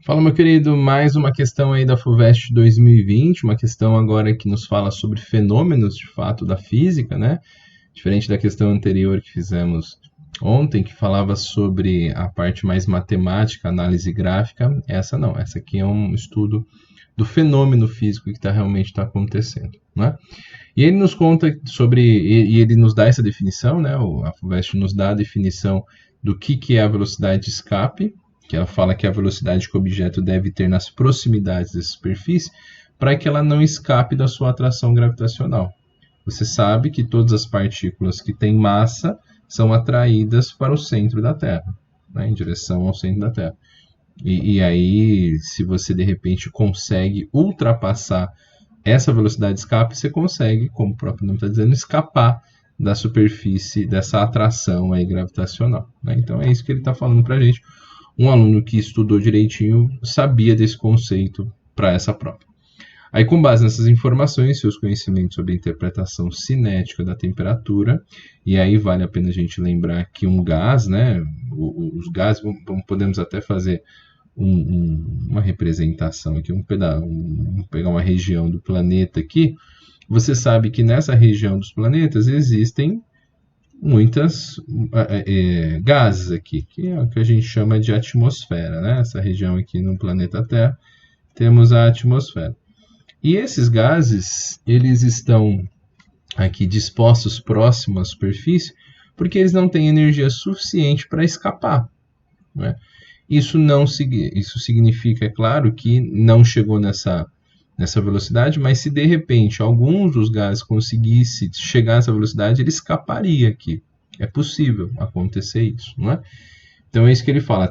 Fala, meu querido, mais uma questão aí da FUVEST 2020, uma questão agora que nos fala sobre fenômenos, de fato, da física, né? Diferente da questão anterior que fizemos ontem, que falava sobre a parte mais matemática, análise gráfica, essa não, essa aqui é um estudo do fenômeno físico que realmente está acontecendo, né? E ele nos conta sobre, e ele nos dá essa definição, né? A FUVEST nos dá a definição do que é a velocidade de escape, que ela fala que a velocidade que o objeto deve ter nas proximidades da superfície para que ela não escape da sua atração gravitacional. Você sabe que todas as partículas que têm massa são atraídas para o centro da Terra, né, em direção ao centro da Terra. E aí, se você de repente consegue ultrapassar essa velocidade de escape, você consegue, como o próprio nome está dizendo, escapar da superfície dessa atração aí gravitacional, né? Então é isso que ele está falando para a gente. Um aluno que estudou direitinho sabia desse conceito para essa prova. Aí, com base nessas informações, seus conhecimentos sobre a interpretação cinética da temperatura, e aí vale a pena a gente lembrar que um gás, né, os gases, podemos até fazer uma representação aqui, vamos pegar uma região do planeta aqui. Você sabe que nessa região dos planetas existem muitas gases aqui, que é o que a gente chama de atmosfera, né? Essa região aqui no planeta Terra, temos a atmosfera. E esses gases, eles estão aqui dispostos próximos à superfície, porque eles não têm energia suficiente para escapar, né? Isso significa, é claro, que não chegou nessa velocidade, mas se de repente alguns dos gases conseguisse chegar a essa velocidade, ele escaparia aqui. É possível acontecer isso, não é? Então é isso que ele fala,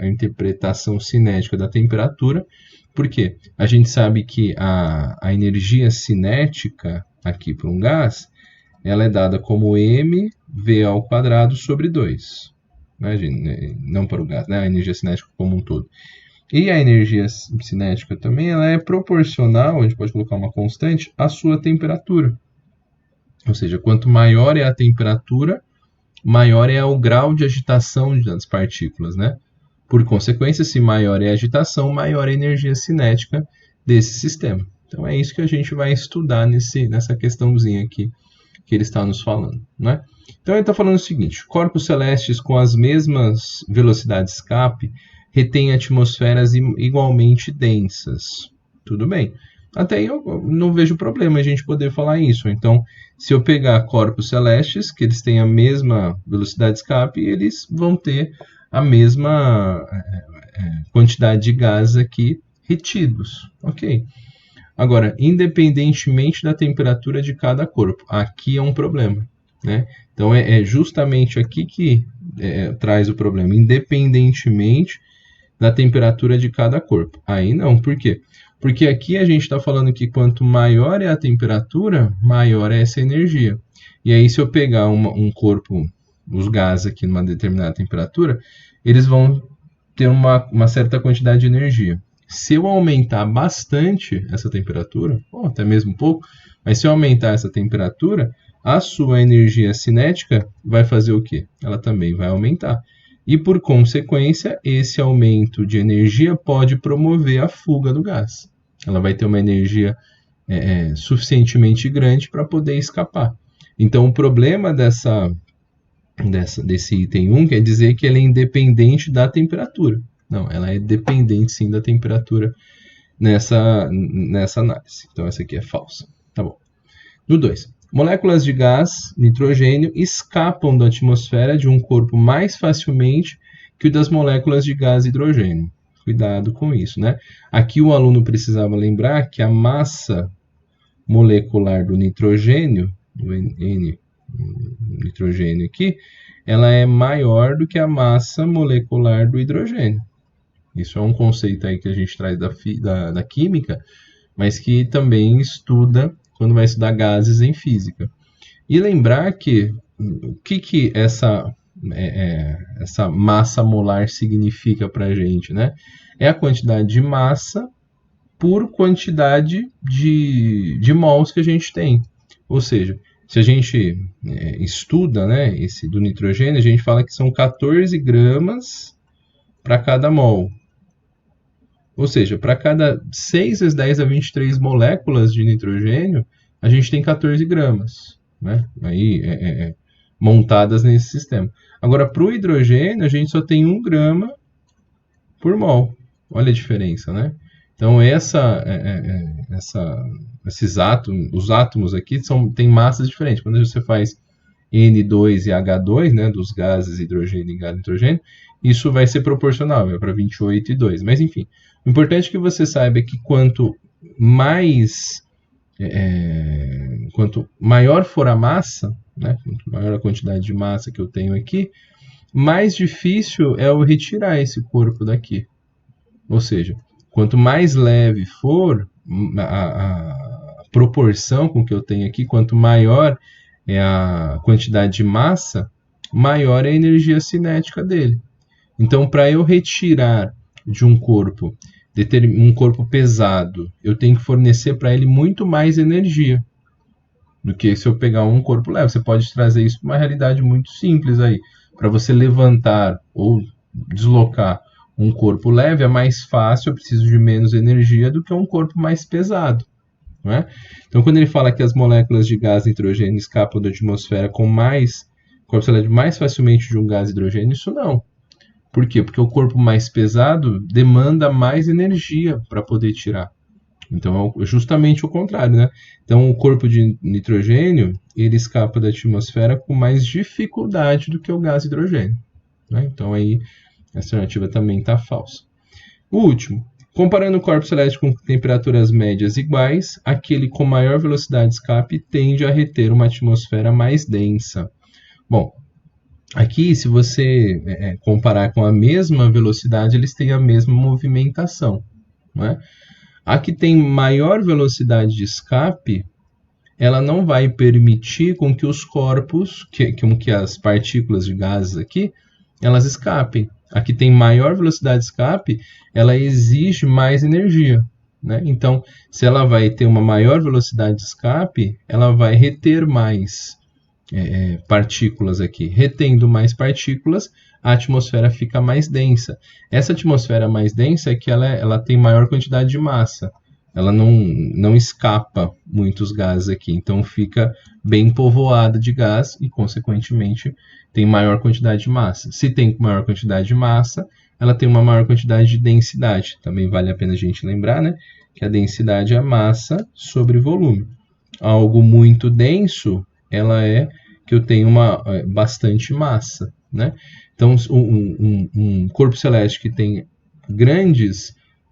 a interpretação cinética da temperatura, porque a gente sabe que a energia cinética aqui para um gás, ela é dada como mv ao quadrado sobre 2. Né, não para o gás, né, a energia cinética como um todo. E a energia cinética também ela é proporcional, a gente pode colocar uma constante, à sua temperatura. Ou seja, quanto maior é a temperatura, maior é o grau de agitação das partículas, né? Por consequência, se maior é a agitação, maior é a energia cinética desse sistema. Então é isso que a gente vai estudar nessa questãozinha aqui que ele está nos falando, né? Então ele está falando o seguinte: corpos celestes com as mesmas velocidades de escape retêm atmosferas igualmente densas. Tudo bem. Até aí eu não vejo problema a gente poder falar isso. Então, se eu pegar corpos celestes, que eles têm a mesma velocidade de escape, eles vão ter a mesma quantidade de gás aqui retidos. Ok. Agora, independentemente da temperatura de cada corpo, aqui é um problema, né? Então, é justamente aqui que traz o problema, independentemente da temperatura de cada corpo. Aí não, por quê? Porque aqui a gente está falando que quanto maior é a temperatura, maior é essa energia. E aí, se eu pegar um corpo, os gases aqui numa determinada temperatura, eles vão ter uma certa quantidade de energia. Se eu aumentar bastante essa temperatura, ou até mesmo um pouco, mas se eu aumentar essa temperatura, a sua energia cinética vai fazer o quê? Ela também vai aumentar. E, por consequência, esse aumento de energia pode promover a fuga do gás. Ela vai ter uma energia suficientemente grande para poder escapar. Então, o problema desse item 1 quer dizer que ele é independente da temperatura. Não, ela é dependente sim da temperatura nessa análise. Então, essa aqui é falsa. Tá bom. No 2. Moléculas de gás, nitrogênio, escapam da atmosfera de um corpo mais facilmente que o das moléculas de gás hidrogênio. Cuidado com isso, né? Aqui o aluno precisava lembrar que a massa molecular do nitrogênio, do nitrogênio aqui, ela é maior do que a massa molecular do hidrogênio. Isso é um conceito aí que a gente traz da química, mas que também estuda quando vai estudar gases em física. E lembrar que o que essa massa molar significa para a gente, né? É a quantidade de massa por quantidade de mols que a gente tem. Ou seja, se a gente estuda, né, esse do nitrogênio, a gente fala que são 14 gramas para cada mol. Ou seja, para cada 6 vezes 10 a 23 moléculas de nitrogênio, a gente tem 14 gramas, né? Aí, montadas nesse sistema. Agora, para o hidrogênio, a gente só tem 1 grama por mol. Olha a diferença, né? Então, esses átomos, os átomos aqui têm massas diferentes. Quando você faz N2 e H2, né, dos gases hidrogênio e gás nitrogênio, isso vai ser proporcional, vai para 28 e 2. Mas, enfim, o importante é que você saiba que quanto maior for a massa, né, quanto maior a quantidade de massa que eu tenho aqui, mais difícil é eu retirar esse corpo daqui. Ou seja, quanto mais leve for a proporção com que eu tenho aqui, quanto maior é a quantidade de massa, maior é a energia cinética dele. Então, para eu retirar de um corpo pesado, eu tenho que fornecer para ele muito mais energia do que se eu pegar um corpo leve. Você pode trazer isso para uma realidade muito simples aí. Para você levantar ou deslocar um corpo leve é mais fácil, eu preciso de menos energia do que um corpo mais pesado. Não é? Então, quando ele fala que as moléculas de gás nitrogênio escapam da atmosfera com mais facilmente de um gás hidrogênio, isso não. Por quê? Porque o corpo mais pesado demanda mais energia para poder tirar. Então, é justamente o contrário, né? Então, o corpo de nitrogênio, ele escapa da atmosfera com mais dificuldade do que o gás hidrogênio. Né? Então, aí, a alternativa também está falsa. O último. Comparando o corpo celeste com temperaturas médias iguais, aquele com maior velocidade de escape tende a reter uma atmosfera mais densa. Bom, aqui, se você comparar com a mesma velocidade, eles têm a mesma movimentação. Não é? A que tem maior velocidade de escape, ela não vai permitir com que os corpos, que as partículas de gases aqui, elas escapem. A que tem maior velocidade de escape, ela exige mais energia. Né? Então, se ela vai ter uma maior velocidade de escape, ela vai reter mais partículas aqui. Retendo mais partículas, a atmosfera fica mais densa. Essa atmosfera mais densa é que ela tem maior quantidade de massa. Ela não escapa muitos gases aqui, então fica bem povoada de gás e, consequentemente, tem maior quantidade de massa. Se tem maior quantidade de massa, ela tem uma maior quantidade de densidade. Também vale a pena a gente lembrar, né, que a densidade é massa sobre volume. Algo muito denso, ela que eu tenho bastante massa. Né? Então, um corpo celeste que tem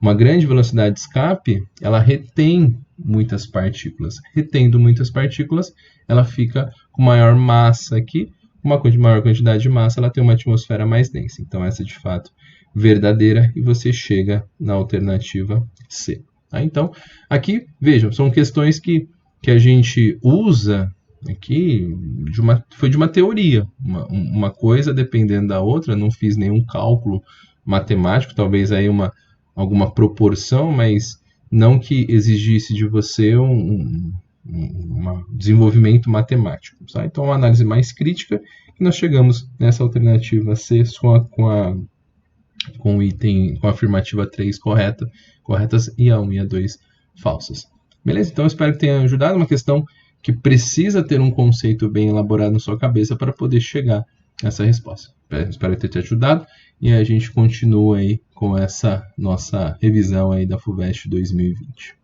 uma grande velocidade de escape, ela retém muitas partículas. Retendo muitas partículas, ela fica com maior massa aqui. Uma maior quantidade de massa, ela tem uma atmosfera mais densa. Então, essa é de fato verdadeira e você chega na alternativa C. Tá? Então, aqui, vejam, são questões que a gente usa aqui, foi de uma teoria. Uma coisa dependendo da outra, não fiz nenhum cálculo matemático, talvez aí alguma proporção, mas não que exigisse de você um desenvolvimento matemático. Tá? Então, uma análise mais crítica, e nós chegamos nessa alternativa C com a afirmativa 3 corretas e a 1 e a 2 falsas. Beleza? Então, eu espero que tenha ajudado. Uma questão que precisa ter um conceito bem elaborado na sua cabeça para poder chegar nessa resposta. Espero ter te ajudado e a gente continua aí com essa nossa revisão aí da FUVEST 2020.